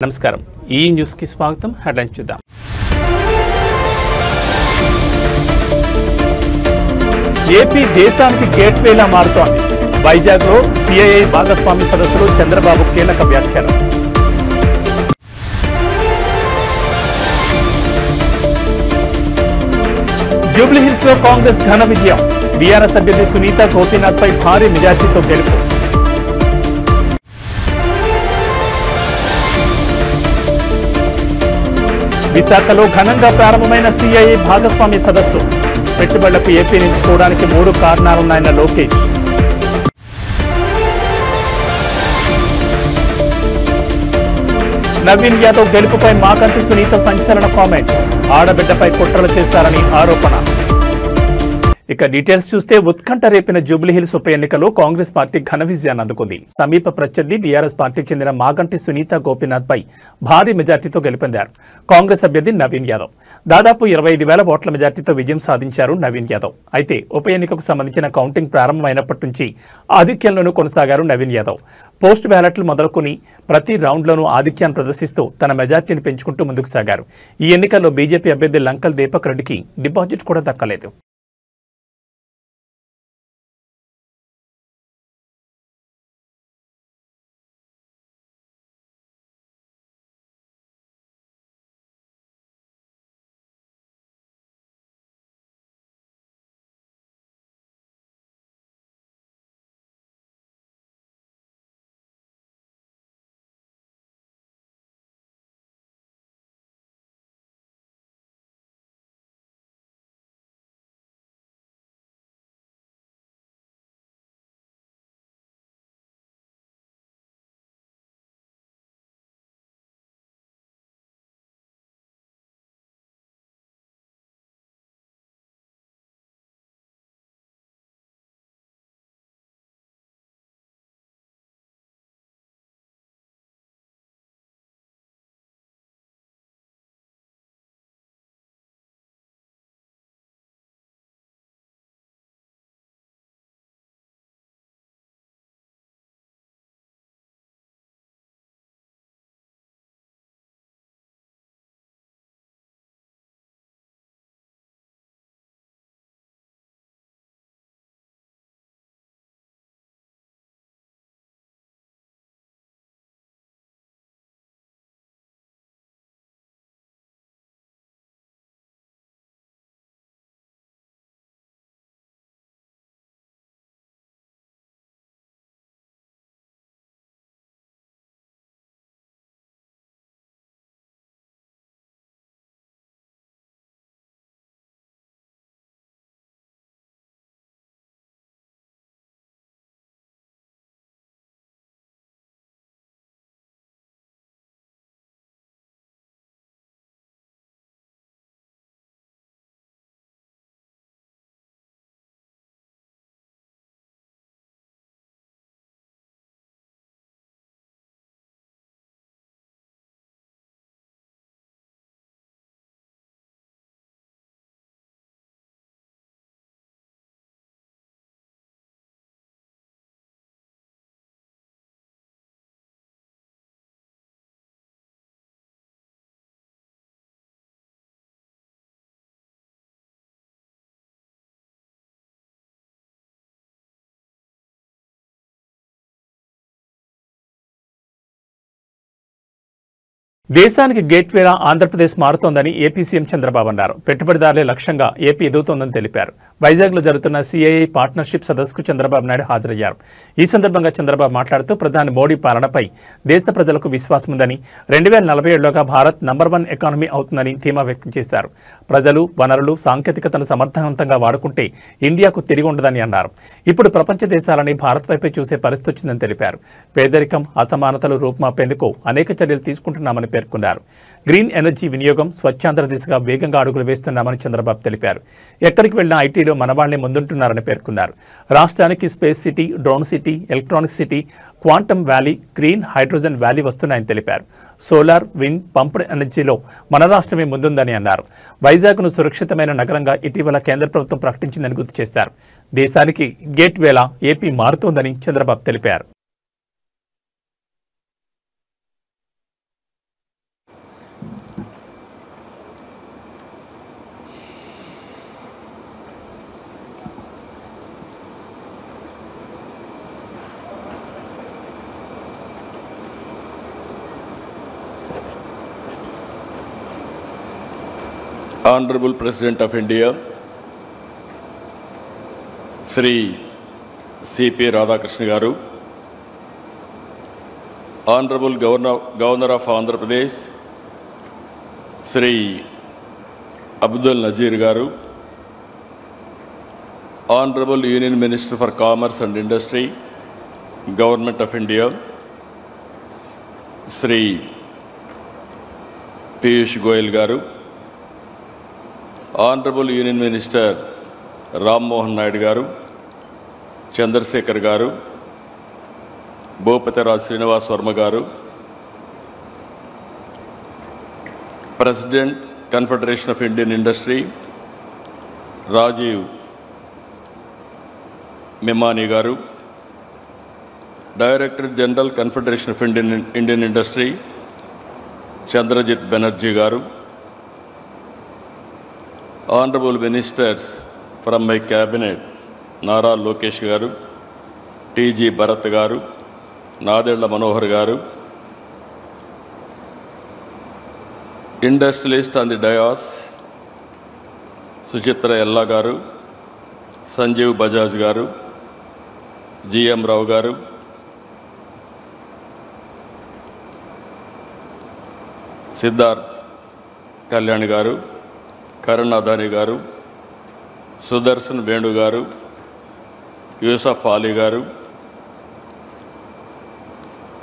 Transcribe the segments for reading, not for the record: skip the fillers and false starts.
నమస్కారం ఈ న్యూస్ కి స్వాగతం హెడ్లైన్స్ చూద్దాం ఏపీ దేశానికి గేట్వేలా మారుతోంది వైజాగ్ లో సిఐఐ భాగస్వామి సదస్సులో చంద్రబాబు కీలక వ్యాఖ్యలు జూబ్లీ హిల్స్ లో కాంగ్రెస్ ఘన విజయం బీఆర్ఎస్ అభ్యర్థి సునీత గోపీనాథ్ పై భారీ మెజార్టీతో గెలుపు విశాఖలో ఘనంగా ప్రారంభమైన సిఐఐ భాగస్వామి సదస్సు పెట్టుబడులకు ఏపీ నిలుచుకోవడానికి 3 కారణాలున్నాయన్న లోకేష్ నవీన్ యాదవ్ గెలుపుపై మాకంటి సునీత సంచలన కామెంట్స్ ఆడబిడ్డపై కుట్రలు చేశారని ఆరోపణ ఇక డీటెయిల్స్ చూస్తే ఉత్కంఠ రేపిన జూబ్లీ హిల్స్ ఉప ఎన్నికలో కాంగ్రెస్ పార్టీ ఘన విజయాన్ని అందుకుంది సమీప ప్రత్యర్థి బీఆర్ఎస్ పార్టీకి చెందిన మాగంటి సునీత గోపీనాథ్ పై భారీ మెజార్టీతో గెలుపొందారు కాంగ్రెస్ అభ్యర్థి నవీన్ యాదవ్ దాదాపు 25,000 ఓట్ల మెజార్టీతో విజయం సాధించారు నవీన్ యాదవ్ అయితే ఉప ఎన్నికకు సంబంధించిన కౌంటింగ్ ప్రారంభమైనప్పటి నుంచి ఆధిక్యంలోనూ కొనసాగారు నవీన్ యాదవ్ పోస్ట్ బ్యాలెట్లు మొదలుకొని ప్రతి రౌండ్లోనూ ఆధిక్యాన్ని ప్రదర్శిస్తూ తన మెజార్టీని పెంచుకుంటూ ముందుకు సాగారు ఈ ఎన్నికల్లో బీజేపీ అభ్యర్థి లంకల్ దీపక్ రెడ్డికి డిపాజిట్ కూడా దక్కలేదు దేశానికి గేట్వేలా ఆంధ్రప్రదేశ్ మారుతోందని ఏపీ సీఎం చంద్రబాబు అన్నారు పెట్టుబడిదారులే లక్ష్యంగా ఏపీ ఎదుగుతోందని తెలిపారు వైజాగ్లో జరుగుతున్న సిఐఐ పార్ట్నర్షిప్ సదస్సుకు చంద్రబాబు నాయుడు హాజరయ్యారు ఈ సందర్భంగా చంద్రబాబు మాట్లాడుతూ ప్రధాని మోడీ పాలనపై దేశ ప్రజలకు విశ్వాసం ఉందని 2047లోగా భారత్ నంబర్ 1 ఎకానమీ అవుతుందని ధీమా వ్యక్తం చేశారు ప్రజలు వనరులు సాంకేతికతను సమర్థవంతంగా వాడుకుంటే ఇండియాకు తిరిగి ఉండదని అన్నారు ఇప్పుడు ప్రపంచ దేశాలని భారత్ వైపే చూసే పరిస్థితి వచ్చిందని తెలిపారు పేదరికం అసమానతలు రూపుమాపేందుకు అనేక చర్యలు తీసుకుంటున్నామని పేర్కొన్నారు గ్రీన్ ఎనర్జీ వినియోగం స్వచ్ఛాంధ్ర దిశగా వేగంగా అడుగులు వేస్తున్నామని చంద్రబాబు తెలిపారు ఎక్కడికి వెళ్లినా ఐటీలో మనవాళ్లే ముందుంటున్నారని పేర్కొన్నారు రాష్ట్రానికి space city drone city electronics city quantum valley green hydrogen valley వస్తున్నాయని తెలిపారు సోలార్ విండ్ పంప్డ్ ఎనర్జీలో మన రాష్ట్రమే ముందుందని అన్నారు వైజాగ్ను సురక్షితమైన నగరంగా ఇటీవల కేంద్ర ప్రభుత్వం ప్రకటించిందని గుర్తు చేశారు దేశానికి గేట్వేలా ఏపీ మారుతోందని చంద్రబాబు తెలిపారు Honorable President of India, Sri C.P. Radhakrishnan Garu, Honorable Governor of Andhra Pradesh, Sri Abdul Nazir Garu, Honorable Union Minister for Commerce and Industry, Government of India, Sri Piyush Goyal Garu, Honorable Union Minister Ram Mohan Naidu Garu, Chandrasekhar Garu, Bhupathiraj Srinivas Verma Garu, President, Confederation of Indian Industry, Rajiv Memani Garu, Director General, Confederation of Indian Industry, Chandrajit Banerjee Garu, Honorable Ministers from my cabinet, Nara Lokesh Garu, T.G. Bharat Garu, Nadella Manohar Garu, industrialist on the dais, Suchitra Ella Garu, Sanjeev Bajaj Garu, G.M. Rao Garu, Siddharth Kalyan Garu, Karan Adani Garu, Sudarshan Venu Garu, Yusuf Ali Garu,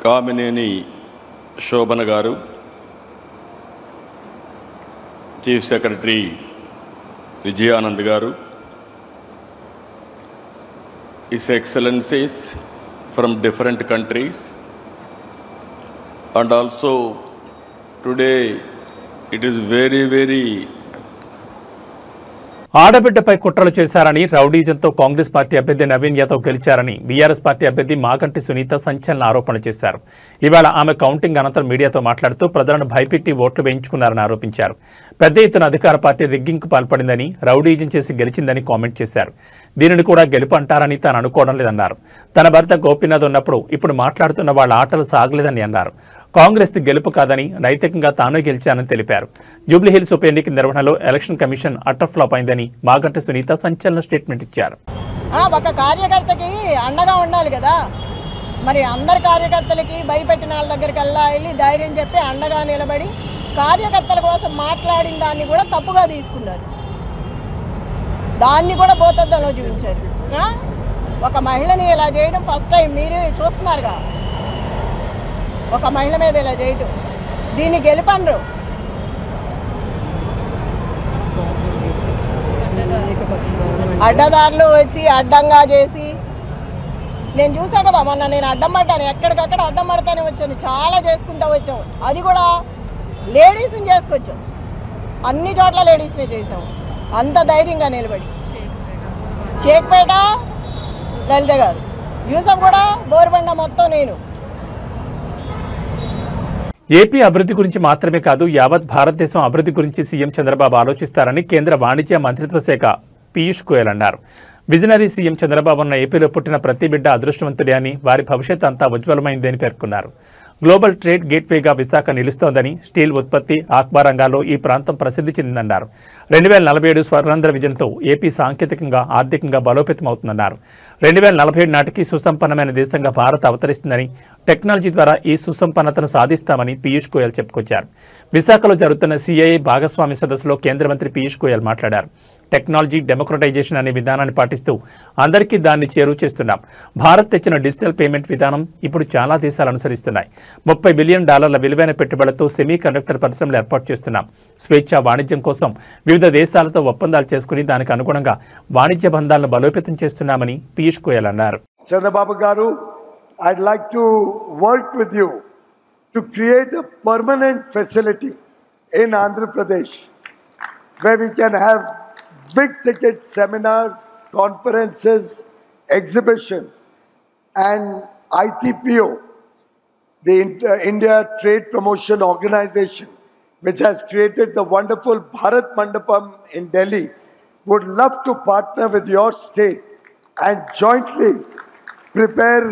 Kamineni Shobana Garu, Chief Secretary Vijayanand Garu, His Excellencies from different countries, and also today it is very ఆడబిడ్డపై కుట్రలు చేశారని రౌడీజంతో Congress party అభ్యర్థి Naveen Yadav గెలిచారని BRS party అభ్యర్థి మాగంటి సునీత సంచలన ఆరోపణలు చేశారు. ఇవాళ ఆమె counting అనంతరం మీడియాతో మాట్లాడుతూ ప్రజలను భయపెట్టి ఓట్లు వేయించుకున్నారని ఆరోపించారు. పెద్ద ఎత్తున అధికార పార్టీ రిగ్గింగ్కు పాల్పడిందని, రౌడీజం చేసి గెలిచిందని కామెంట్ చేశారు. దీనిని కూడా గెలుపు అంటారని తాను అనుకోవడం లేదన్నారు. తన భర్త గోపీనాథ్ ఉన్నప్పుడు ఇప్పుడు మాట్లాడుతున్న వాళ్ళ ఆటలు సాగలేదని అన్నారు. కాంగ్రెస్ గెలుపు కాదని, నైతికంగా తాను గెలిచానని తెలిపారు. జూబ్లీహిల్స్ ఉప ఎన్నిక నిర్వహణలో ఎలక్షన్ కమిషన్ అటర్ ఫ్లాప్ అయిందని మాగంటి సునీత సంచలన స్టేట్మెంట్ ఇచ్చారు. ఒక కార్యకర్తకి అండగా ఉండాలి కదా, మరి అందరి కార్యకర్తలకి భయపెట్టిన వాళ్ళ దగ్గరికి వెళ్ళి ధైర్యం చెప్పి అండగా నిలబడి కార్యకర్తల కోసం మాట్లాడిన దాన్ని కూడా తప్పుగా తీసుకున్నారు. దాన్ని కూడా భూతద్దంలో చూపించారు. ఒక మహిళని ఇలా చేయడం ఫస్ట్ టైం మీరు చూస్తున్నారుగా. ఒక మహిళ మీద ఇలా చేయటం, దీన్ని గెలుపనరు. అడ్డదారులు వచ్చి అడ్డంగా చేసి నేను చూసా కదా, మొన్న నేను అడ్డం పడ్డాను, ఎక్కడికక్కడ అడ్డం పడతానే వచ్చాను, చాలా చేసుకుంటూ వచ్చాం. అది కూడా లేడీస్ని చేసుకొచ్చాం, అన్ని చోట్ల లేడీస్నే చేసాం. అంత ధైర్యంగా నిలబడి షేక్పేట లలిత గారు, యూసఫ్ కూడా బోర్బండ మొత్తం నేను. ఏపీ అభివృద్ధి గురించి మాత్రమే కాదు, యావత్ భారతదేశం అభివృద్ధి గురించి సీఎం చంద్రబాబు ఆలోచిస్తారని కేంద్ర వాణిజ్య మంత్రిత్వ శాఖ పీయూష్ గోయల్ అన్నారు. విజనరీ సీఎం చంద్రబాబు ఉన్న ఏపీలో పుట్టిన ప్రతి బిడ్డ అదృష్టవంతుడే అని, వారి భవిష్యత్ అంతా ఉజ్వలమైందని పేర్కొన్నారు. గ్లోబల్ ట్రేడ్ గేట్వేగా విశాఖ నిలుస్తోందని, స్టీల్ ఉత్పత్తి, ఆక్వా రంగాల్లో ఈ ప్రాంతం ప్రసిద్ధి చెందిందన్నారు. 2047 స్వర్ణాంధ్ర విజన్తో ఏపీ సాంకేతికంగా, ఆర్థికంగా బలోపేతమవుతుందన్నారు. 2047 నాటికి సుసంపన్నమైన దేశంగా భారత్ అవతరిస్తుందని, టెక్నాలజీ ద్వారా ఈ సుసంపన్నతను సాధిస్తామని పీయూష్ గోయల్ చెప్పుకొచ్చారు. విశాఖలో జరుగుతున్న సిఐఐ భాగస్వామి సదస్సులో కేంద్ర మంత్రి పీయూష్ గోయల్ మాట్లాడారు. టెక్నాలజీ డెమోక్రటైజేషన్ అనే విధానాన్ని పాటిస్తూ అందరికీ దాన్ని చేరువ చేస్తున్నాం. భారత్ తెచ్చిన డిజిటల్ పేమెంట్ విధానం ఇప్పుడు చాలా దేశాలు అనుసరిస్తున్నాయి. $30 బిలియన్ విలువైన పెట్టుబడులతో సెమీ కండక్టర్ పరిశ్రమలు ఏర్పాటు చేస్తున్నాం. స్వేచ్ఛా వాణిజ్యం కోసం వివిధ దేశాలతో ఒప్పందాలు చేసుకుని దానికి అనుగుణంగా వాణిజ్య బంధాలను బలోపేతం చేస్తున్నామని పీయూష్ గోయల్ అన్నారు. చంద్రబాబు గారు, I'd like to work with you to create a permanent facility in Andhra Pradesh where we can have big ticket seminars, conferences, exhibitions, and ITPO, the India Trade Promotion Organization, which has created the wonderful Bharat Mandapam in Delhi, would love to partner with your state and jointly prepare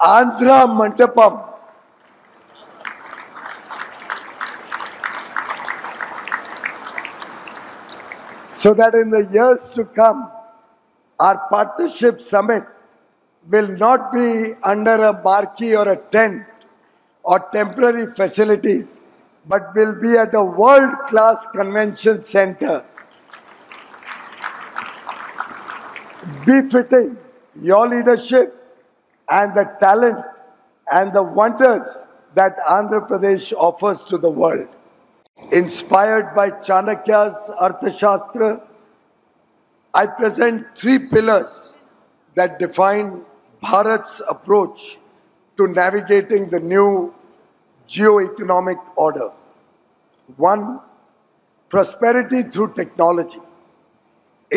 Andhra Mandapam. so that in the years to come, our partnership summit will not be under a marquee or a tent or temporary facilities, but will be at a world-class convention center, befitting your leadership and the talent and the wonders that Andhra Pradesh offers to the world. Inspired by Chanakya's Arthashastra, I present 3 pillars that define Bharat's approach to navigating the new geo-economic order. 1. Prosperity through technology.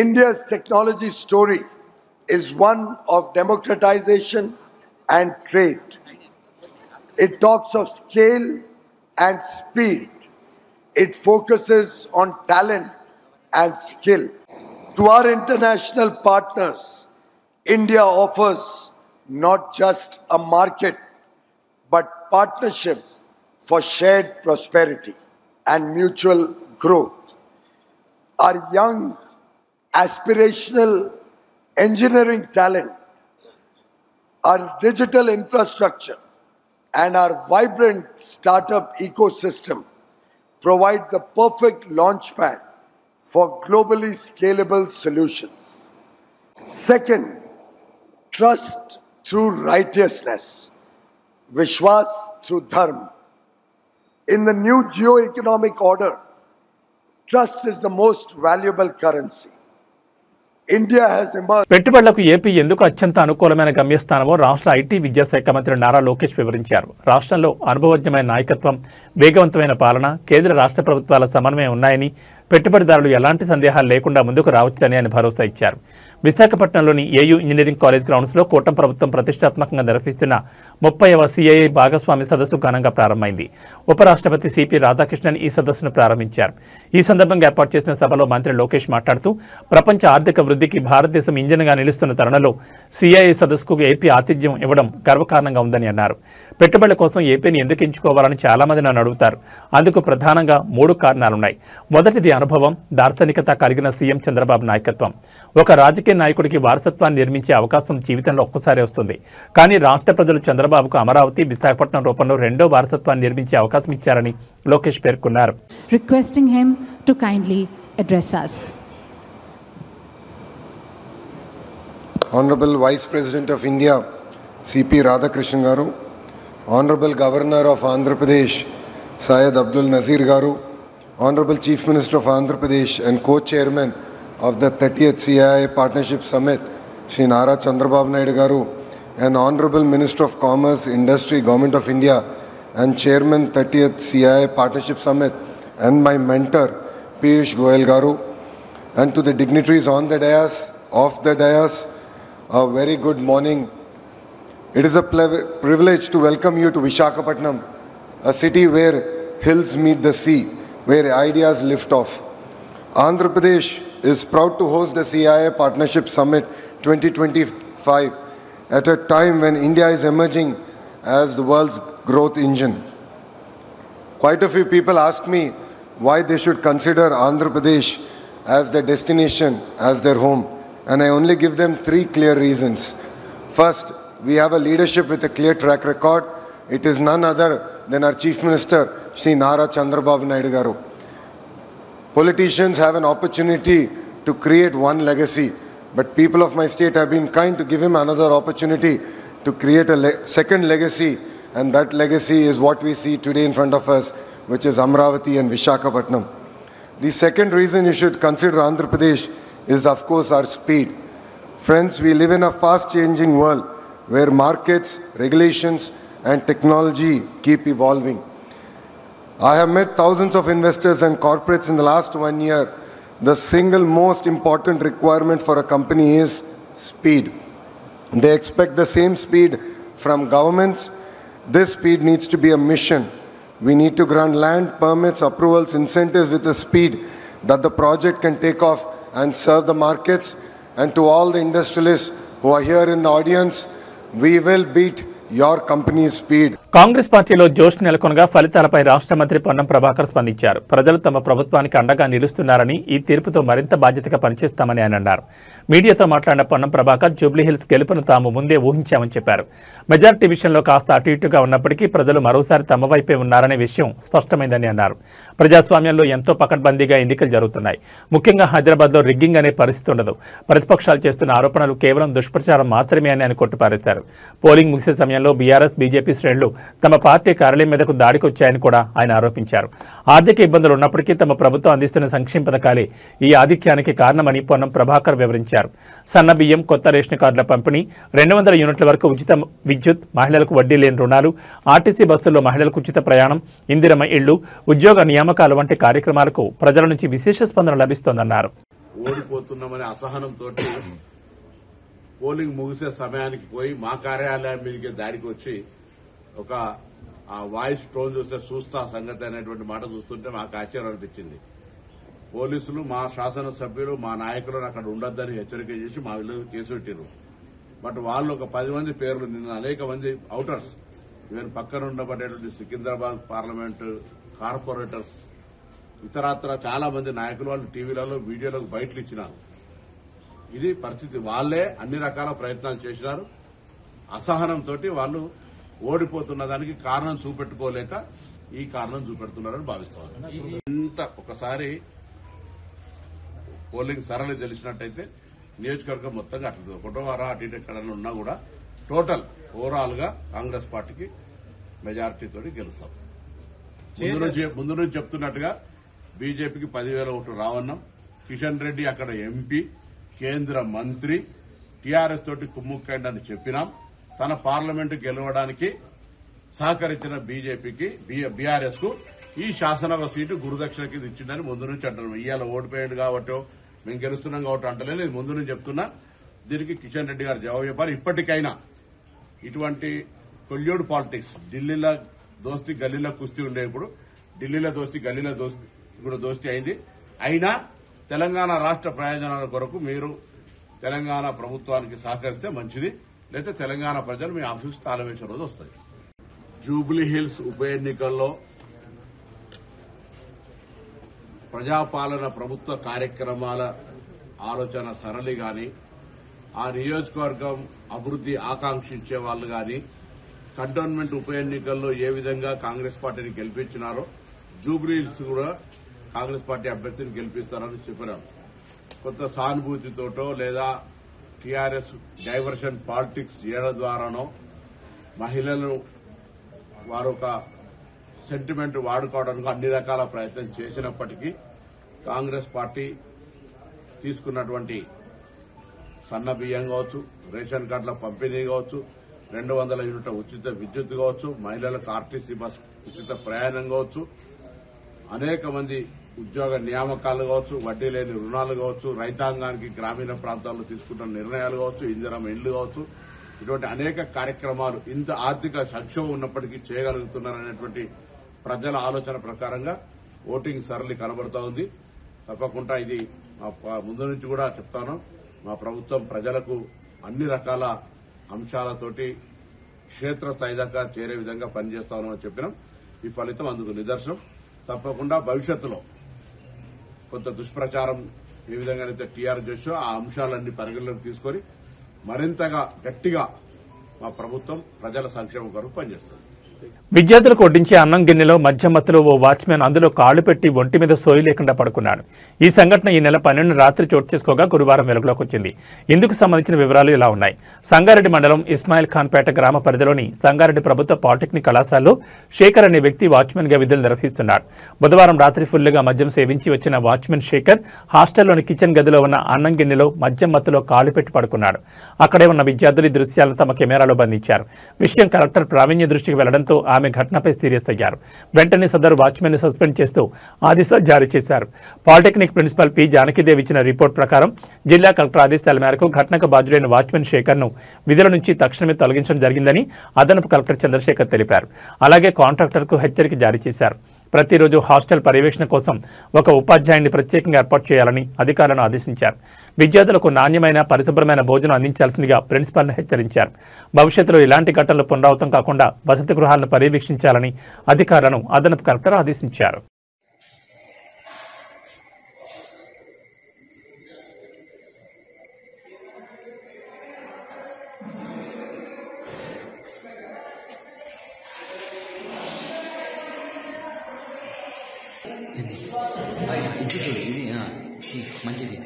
India's technology story is one of democratization and trade. It talks of scale and speed. It focuses on talent and skill. To our international partners, India offers not just a market, but partnership for shared prosperity and mutual growth. Our young, aspirational engineering talent, our digital infrastructure, and our vibrant startup ecosystem provide the perfect launchpad for globally scalable solutions. Second, trust through righteousness, Vishwas through Dharma. In the new geo-economic order, trust is the most valuable currency. India has emerged. పెట్టుబడులకు AP ఎందుకు అత్యంత అనుకూలమైన గమ్యస్థానమో రాష్ట్ర IT విద్యాశాఖ మంత్రి నారా లోకేష్ వివరించారు. రాష్ట్రంలో అనుభవజ్ఞమైన నాయకత్వం, వేగవంతమైన పాలన, కేంద్ర రాష్ట్ర ప్రభుత్వాల సమన్వయం ఉన్నాయని, పెట్టుబడిదారులు ఎలాంటి సందేహాలు లేకుండా ముందుకు రావచ్చని ఆయన భరోసా ఇచ్చారు. విశాఖపట్నంలోని ఏయూ ఇంజనీరింగ్ కాలేజ్ గ్రౌండ్స్లో కూటమి ప్రభుత్వం ప్రతిష్టాత్మకంగా నిర్వహిస్తున్న 30వ సిఐఐ భాగస్వామి సదస్సు ఘనంగా ప్రారంభమైంది. ఉపరాష్ట్రపతి సిపి రాధాకృష్ణన్ ఈ సదస్సును ప్రారంభించారు. ఈ సందర్భంగా ఏర్పాటు చేసిన సభలో మంత్రి లోకేష్ మాట్లాడుతూ ప్రపంచ ఆర్థిక వృద్ధికి భారతదేశం ఇంజన్గా నిలుస్తున్న తరుణంలో సిఐఐ సదస్సుకు ఏపీ ఆతిథ్యం ఇవ్వడం గర్వకారణంగా ఉందని అన్నారు. పెట్టుబడుల కోసం ఏపీని ఎందుకు ఎంచుకోవాలని చాలామంది నన్ను అడుగుతారు. అందుకు ప్రధానంగా 3 కారణాలున్నాయి. మొదటిది అనుభవం, దార్శనికత కలిగిన సీఎం చంద్రబాబు నాయకత్వం. ఒక రాజకీయ నాయకుడికి వారసత్వాన్ని నిర్మించే అవకాశం జీవితంలో ఒక్కసారి వస్తుంది. కానీ రాష్ట్ర ప్రజలు చంద్రబాబుకు అమరావతి, విశాఖపట్నం రూపంలో రెండో వారసత్వాన్ని నిర్మించే అవకాశం ఇచ్చారని లోకేష్ పేర్కొన్నారు. Requesting him to kindly address us. Honorable Vice President of India, C.P. Radhakrishnan Garu, Honorable Governor of Andhra Pradesh, Syed Abdul Nazir Garu, Honorable Chief Minister of Andhra Pradesh and Co-Chairman of the 30th CII Partnership Summit, Shri Nara Chandrababu Naidu Garu, and Honorable Minister of Commerce, Industry, Government of India, and Chairman 30th CII Partnership Summit, and my mentor, Piyush Goyal Garu, and to the dignitaries on the dais, off the dais, a very good morning. It is a privilege to welcome you to Visakhapatnam, a city where hills meet the sea, where ideas lift off. Andhra Pradesh is proud to host the CII Partnership Summit 2025 at a time when India is emerging as the world's growth engine. Quite a few people ask me why they should consider Andhra Pradesh as their destination, as their home. And I only give them 3 clear reasons. First, we have a leadership with a clear track record. It is none other than our Chief Minister, Shri Nara Chandrababu Naidu Garu. Politicians have an opportunity to create one legacy, but people of my state have been kind to give him another opportunity to create a second legacy, and that legacy is what we see today in front of us, which is Amravati and Visakhapatnam. The second reason you should consider Andhra Pradesh is, of course, our speed. Friends, we live in a fast-changing world where markets, regulations, and technology keep evolving. I have met thousands of investors and corporates in the last 1 year. The single most important requirement for a company is speed. They expect the same speed from governments. This speed needs to be a mission. We need to grant land, permits, approvals, incentives with a speed that the project can take off and serve the markets. And to all the industrialists who are here in the audience, we will beat your company's speed. Congress పార్టీలో జోష్ నెలకొనగా ఫలితాలపై రాష్ట్ర మంత్రి పొన్నం ప్రభాకర్ స్పందించారు. ప్రజలు తమ ప్రభుత్వానికి అండగా నిలుస్తున్నారని, ఈ తీర్పుతో మరింత బాధ్యతగా పనిచేస్తామని ఆయన అన్నారు. మీడియాతో మాట్లాడిన పొన్నం ప్రభాకర్ జూబ్లీహిల్స్ గెలుపును తాము ముందే ఊహించామని చెప్పారు. మెజారిటీ విషయంలో కాస్త అటు ఇటుగా ఉన్నప్పటికీ ప్రజలు మరోసారి తమ వైపే ఉన్నారనే విషయం స్పష్టమైందని అన్నారు. ప్రజాస్వామ్యంలో ఎంతో పకడ్బందీగా ఎన్నికలు జరుగుతున్నాయి. ముఖ్యంగా హైదరాబాద్లో రిగ్గింగ్ అనే పరిస్థితి ఉండదు. ప్రతిపక్షాలు చేస్తున్న ఆరోపణలు కేవలం దుష్ప్రచారం మాత్రమే అని ఆయన కొట్టిపారేశారు. పోలింగ్ ముగిసే సమయంలో బీఆర్ఎస్, బీజేపీ శ్రేణులు తమ పార్టీ కార్యాలయం మీదకు దాడికొచ్చాయని కూడా ఆయన ఆరోపించారు. ఆర్థిక ఇబ్బందులు ఉన్నప్పటికీ తమ ప్రభుత్వం అందిస్తున్న సంక్షేమ పథకాలే ఈ ఆధిక్యానికి కారణమని పొన్నం ప్రభాకర్ వివరించారు. సన్న బియ్యం, కొత్త రేషన్ కార్డుల పంపిణీ, 200 యూనిట్ల వరకు ఉచిత విద్యుత్, మహిళలకు వడ్డీ లేని రుణాలు, ఆర్టీసీ బస్సుల్లో మహిళలకు ఉచిత ప్రయాణం, ఇందిరమ్మ ఇళ్లు, ఉద్యోగ నియామకాలు వంటి కార్యక్రమాలకు ప్రజల నుంచి విశేష స్పందన లభిస్తోందన్నారు. ఓడిపోతున్నామనే అసహనంతో పోలింగ్ ముగిసే సమయానికి పోయి మా కార్యాలయం మీదకి దాడికి వచ్చి ఒక వాయిస్ టోన్ చూస్తా సంగతి అనేటువంటి మాట చూస్తుంటే మాకు ఆశ్చర్యం అనిపించింది. పోలీసులు, మా శాసనసభ్యులు, మా నాయకులను అక్కడ ఉండొద్దని హెచ్చరిక చేసి మా వీళ్ళు కేసు పెట్టారు. బట్ వాళ్ళు ఒక 10 మంది పేర్లు, నిన్న అనేక మంది ఔటర్స్, ఈవెన్ పక్కన ఉండబడేటువంటి సికింద్రాబాద్ పార్లమెంటు కార్పొరేటర్స్, ఇతరత్ర చాలా మంది నాయకులు వాళ్ళు టీవీలలో, వీడియోలకు బయటలు ఇచ్చినారు. ఇది పరిస్థితి. వాళ్లే అన్ని రకాల ప్రయత్నాలు చేసినారు. అసహనంతో వాళ్ళు ఓడిపోతున్న దానికి కారణం చూపెట్టుకోలేక ఈ కారణం చూపెడుతున్నారని భావిస్తున్నారు. ఇంత ఒకసారి పోలింగ్ సరళి తెలిసినట్టయితే నియోజకవర్గం మొత్తంగా అట్లా ఒకటో వారా అటు ఇటు ఎక్కడన్నా ఉన్నా కూడా టోటల్ ఓవరాల్ గా కాంగ్రెస్ పార్టీకి మెజారిటీతో గెలుస్తాం. ముందు నుంచి చెప్తున్నట్టుగా బీజేపీకి 10,000 ఓట్లు రావన్నాం. కిషన్ రెడ్డి అక్కడ ఎంపీ, కేంద్ర మంత్రి, టీఆర్ఎస్ తోటి కుమ్ముక్కండి అని చెప్పినాం. తన పార్లమెంటు గెలవడానికి సహకరించిన బీజేపీకి, బీఆర్ఎస్ కు ఈ శాసనసభ సీటు గురుదక్షిణ కింద ఇచ్చిందని ముందు నుంచి అంటున్నాం. ఇవాళ ఓడిపోయాడు కాబట్టో మేము గెలుస్తున్నాం కాబట్టి అంటలేదు, ఇది ముందు నుంచి చెప్తున్నా. దీనికి కిషన్ రెడ్డి గారు జవాబు చెప్పారు. ఇప్పటికైనా ఇటువంటి కొల్యూడ్ పాలిటిక్స్, ఢిల్లీలో దోస్తీ గల్లీలో కుస్తీ ఉండే, ఇప్పుడు ఢిల్లీలో దోస్తీ గల్లీలో కూడా దోస్తీ అయింది. అయినా తెలంగాణ రాష్ట్ర ప్రయోజనాల కొరకు మీరు తెలంగాణ ప్రభుత్వానికి సహకరిస్తే మంచిది, లేకపోతే తెలంగాణ ప్రజలు మీ ఆఫీస్ తాళం వేసే రోజు వస్తాయి. జూబ్లీహిల్స్ ఉప ఎన్నికల్లో ప్రజాపాలన ప్రభుత్వ కార్యక్రమాల ఆలోచన సరళి గాని, ఆ నియోజకవర్గం అభివృద్ది ఆకాంక్షించే వాళ్లు గాని కంటోన్మెంట్ ఉప ఎన్నికల్లో ఏ విధంగా కాంగ్రెస్ పార్టీని గెలిపించినారో జూబ్లీహిల్స్ కూడా కాంగ్రెస్ పార్టీ అభ్యర్థిని గెలిపిస్తారని చెప్పినాం. కొంత సానుభూతితోటో లేదా టీఆర్ఎస్ డైవర్షన్ పాలిటిక్స్ చేయడం ద్వారానో మహిళలను వారు ఒక సెంటిమెంట్ వాడుకోవడానికి అన్ని రకాల ప్రయత్నం చేసినప్పటికీ కాంగ్రెస్ పార్టీ తీసుకున్నటువంటి సన్న బియ్యం కావచ్చు, రేషన్ కార్డుల పంపిణీ కావచ్చు, 200 యూనిట్ల ఉచిత విద్యుత్ కావచ్చు, మహిళలకు ఆర్టీసీ బస్ ఉచిత ప్రయాణం కావచ్చు, అనేక మంది ఉద్యోగ నియామకాలు కావచ్చు, వడ్డీ లేని రుణాలు కావచ్చు, రైతాంగానికి గ్రామీణ ప్రాంతాల్లో తీసుకుంటున్న నిర్ణయాలు కావచ్చు, ఇందిరమ్మ ఇళ్లు కావచ్చు, ఇటువంటి అనేక కార్యక్రమాలు ఇంత ఆర్థిక సంక్షోభం ఉన్నప్పటికీ చేయగలుగుతున్నారనేటువంటి ప్రజల ఆలోచన ప్రకారంగా ఓటింగ్ సరళి కనబడుతూ ఉంది. తప్పకుండా ఇది ముందు నుంచి కూడా చెప్తాను, మా ప్రభుత్వం ప్రజలకు అన్ని రకాల అంశాలతోటి క్షేత్రస్థాయి దాకా చేరే విధంగా పనిచేస్తామని చెప్పినాం. ఈ ఫలితం అందుకు నిదర్శనం. తప్పకుండా భవిష్యత్తులో కొంత దుష్ప్రచారం ఏ విధంగానైతే టీఆర్ చేసో ఆ అంశాలన్నీ పరిగణలోకి తీసుకొని మరింతగా గట్టిగా మా ప్రభుత్వం ప్రజల సంక్షేమం కొరకు పనిచేస్తుంది. విద్యార్థులకు వడ్డించే అన్నం గిన్నెలో మద్యం మత్తులో ఓ వాచ్మెన్ అందులో కాళ్లు పెట్టి ఒంటి మీద సోయి లేకుండా పడుకున్నాడు. ఈ సంఘటన ఈ నెల 12 రాత్రి చోటు చేసుకోగా గురువారం వెలుగులోకి వచ్చింది. ఇందుకు సంబంధించిన వివరాలు ఇలా ఉన్నాయి. సంగారెడ్డి మండలం ఇస్మాయిల్ ఖాన్పేట గ్రామ పరిధిలోని సంగారెడ్డి ప్రభుత్వ పాలిటెక్నిక్ కళాశాలలో శేఖర్ అనే వ్యక్తి వాచ్మెన్ గా విధులు నిర్వహిస్తున్నాడు. బుధవారం రాత్రి ఫుల్లుగా మద్యం సేవించి వచ్చిన వాచ్మెన్ శేఖర్ హాస్టల్లోని కిచెన్ గదిలో ఉన్న అన్నం గిన్నెలో మద్యం మత్తులో కాళ్లు పెట్టి పడుకున్నాడు. అక్కడే ఉన్న విద్యార్థులు ఈ దృశ్యాలను తమ కెమెరాలో బంధించారు. విషయం కలెక్టర్ ప్రావీణ్య దృష్టికి వెళ్లడంతో ఆమె ఘటనపై సీరియస్ అయ్యారు. వెంటనే సదరు వాచ్మెన్ ని సస్పెండ్ చేస్తూ ఆదేశాలు జారీ చేశారు. పాలిటెక్నిక్ ప్రిన్సిపల్ పి జానకిదేవి ఇచ్చిన రిపోర్ట్ ప్రకారం జిల్లా కలెక్టర్ ఆదేశాల మేరకు ఘటనకు బాధ్యుడైన వాచ్మెన్ శేఖర్ ను విధుల నుంచి తక్షణమే తొలగించడం జరిగిందని అదనపు కలెక్టర్ చంద్రశేఖర్ తెలిపారు. అలాగే కాంట్రాక్టర్ కు హెచ్చరిక జారీ చేశారు. ప్రతిరోజు హాస్టల్ పర్యవేక్షణ కోసం ఒక ఉపాధ్యాయుడిని ప్రత్యేకంగా ఏర్పాటు చేయాలని అధికారులను ఆదేశించారు. విద్యార్థులకు నాణ్యమైన పరిశుభ్రమైన భోజనం అందించాల్సిందిగా ప్రిన్సిపాల్ను హెచ్చరించారు. భవిష్యత్తులో ఇలాంటి ఘటనలు పునరావృతం కాకుండా వసతి గృహాలను పర్యవేక్షించాలని అధికారులను అదనపు కలెక్టర్ ఆదేశించారు. మంచిది.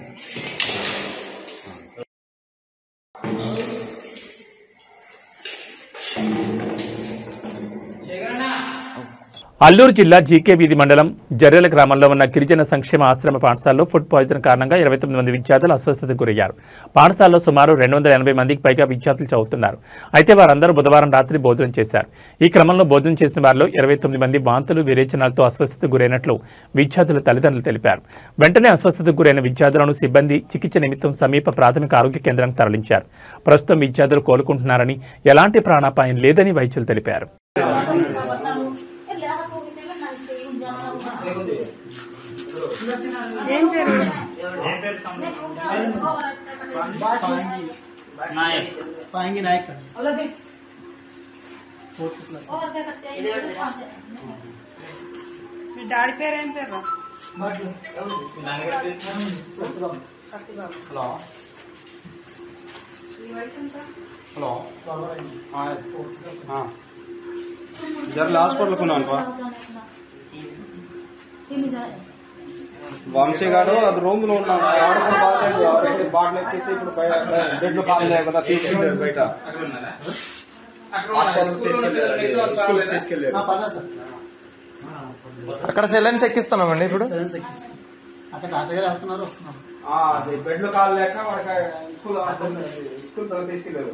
అల్లూరు జిల్లా జీకే వీధి మండలం జర్రెల గ్రామంలో ఉన్న గిరిజన సంక్షేమ ఆశ్రమ పాఠశాలలో ఫుడ్ పాయిజన్ కారణంగా 29 మంది విద్యార్థులు అస్వస్థతకు గురయ్యారు. పాఠశాలలో సుమారు 280 మందికి పైగా విద్యార్థులు చదువుతున్నారు. అయితే వారందరూ బుధవారం రాత్రి భోజనం చేశారు. ఈ క్రమంలో భోజనం చేసిన వారిలో 29 మంది వాంతులు విరేచనాలతో అస్వస్థతకు గురైనట్లు విద్యార్థుల తల్లిదండ్రులు తెలిపారు. వెంటనే అస్వస్థతకు గురైన విద్యార్థులను సిబ్బంది చికిత్స నిమిత్తం సమీప ప్రాథమిక ఆరోగ్య కేంద్రానికి తరలించారు. ప్రస్తుతం విద్యార్థులు కోలుకుంటున్నారని, ఎలాంటి ప్రాణాపాయం లేదని వైద్యులు తెలిపారు. డాడీ పేరు ఏం పేరు? హలో జర హాస్పిటల్ కొన్నాను వంశీ గారు అది రూమ్ లో ఉన్నాడు. బాటిల్ ఎక్కించి ఇప్పుడు బెడ్ లో కాలు లేవు కదా, తీసుకెళ్ళారు బయట తీసుకెళ్ళారు. అక్కడ సెలెన్స్ ఎక్కిస్తున్నామండి. ఇప్పుడు బెడ్ లో కాలు లేక స్కూల్ తీసుకెళ్లారు.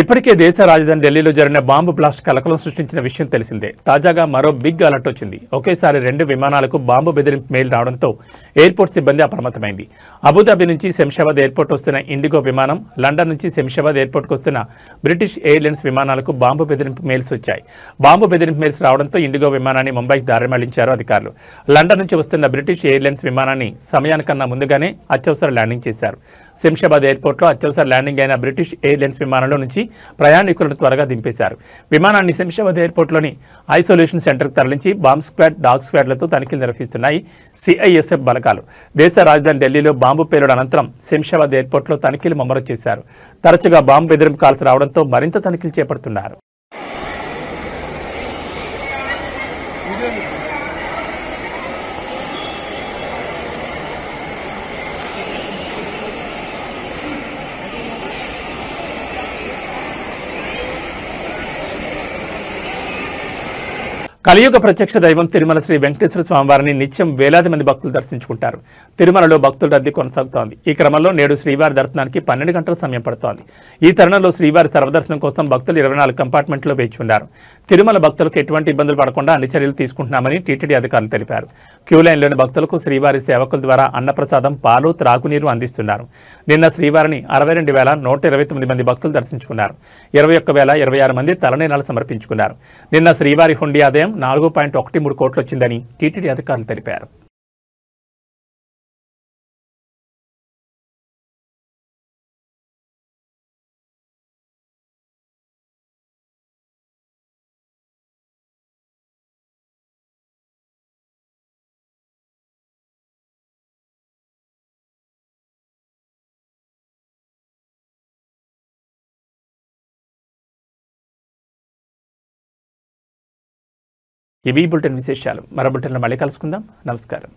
ఇప్పటికే దేశ రాజధాని ఢిల్లీలో జరిగిన బాంబు బ్లాస్ట్ కలకలం సృష్టించిన విషయం తెలిసిందే. తాజాగా మరో బిగ్ అలర్ట్ వచ్చింది. ఒకేసారి 2 విమానాలకు బాంబు బెదిరింపు మెయిల్ రావడంతో ఎయిర్పోర్ట్ సిబ్బంది అప్రమత్తమైంది. అబుదాబి నుంచి శంషాబాద్ ఎయిర్పోర్ట్ వస్తున్న ఇండిగో విమానం, లండన్ నుంచి శంషాబాద్ ఎయిర్పోర్ట్కు వస్తున్న బ్రిటిష్ ఎయిర్లైన్స్ విమానాలకు బాంబు బెదిరింపు మెయిల్స్ వచ్చాయి. బాంబు బెదిరింపు మెయిల్స్ రావడంతో ఇండిగో విమానాన్ని ముంబైకి దారి మళ్లించారు అధికారులు. లండన్ నుంచి వస్తున్న బ్రిటిష్ ఎయిర్లైన్స్ విమానాన్ని సమయానికన్నా ముందుగానే అత్యవసర ల్యాండింగ్ చేశారు. శంషాబాద్ ఎయిర్పోర్ట్లో అత్యవసర ల్యాండింగ్ అయిన బ్రిటిష్ ఎయిర్లైన్స్ విమానంలో నుంచి ప్రయాణికులను త్వరగా దింపేశారు. విమానాన్ని శంషాబాద్ ఎయిర్పోర్ట్లోని ఐసోలేషన్ సెంటర్కు తరలించి బాంబ్ స్క్వాడ్, డాగ్ స్క్వాడ్లతో తనిఖీలు నిర్వహిస్తున్నాయి సిఐఎస్ఎఫ్ బలగాలు. దేశ రాజధాని ఢిల్లీలో బాంబు పేలుడు అనంతరం శంషాబాద్ ఎయిర్పోర్ట్లో తనిఖీలు ముమ్మరం చేశారు. తరచుగా బాంబు బెదిరింపు కాల్స్ రావడంతో మరింత తనిఖీలు చేపడుతున్నారు. కలియుగ ప్రత్యక్ష దైవం తిరుమల శ్రీ వెంకటేశ్వర స్వామివారిని నిత్యం వేలాది మంది భక్తులు దర్శించుకుంటారు. తిరుమలలో భక్తుల రద్దీ కొనసాగుతోంది. ఈ క్రమంలో నేడు శ్రీవారి దర్శనానికి 12 గంటల సమయం పడుతోంది. ఈ తరుణంలో శ్రీవారి సర్వదర్శనం కోసం భక్తులు 24 కంపార్ట్మెంట్లో వేచి ఉన్నారు. తిరుమల భక్తులకు ఎటువంటి ఇబ్బందులు పడకుండా అన్ని చర్యలు తీసుకుంటున్నామని టీటీడీ అధికారులు తెలిపారు. క్యూలైన్లోని భక్తులకు శ్రీవారి సేవకుల ద్వారా అన్నప్రసాదం, పాలు, త్రాగునీరు అందిస్తున్నారు. నిన్న శ్రీవారిని 62,129 మంది భక్తులు దర్శించుకున్నారు. 21,026 మంది తలనీలాలు సమర్పించుకున్నారు. నిన్న శ్రీవారి హుండీ ఆదాయం 4.13 కోట్లు వచ్చిందని టీటీడీ అధికారులు తెలిపారు. ఇవి బులెటిన్ విశేషాలు. మరో బులెటిన్లో మళ్ళీ కలుసుకుందాం. నమస్కారం.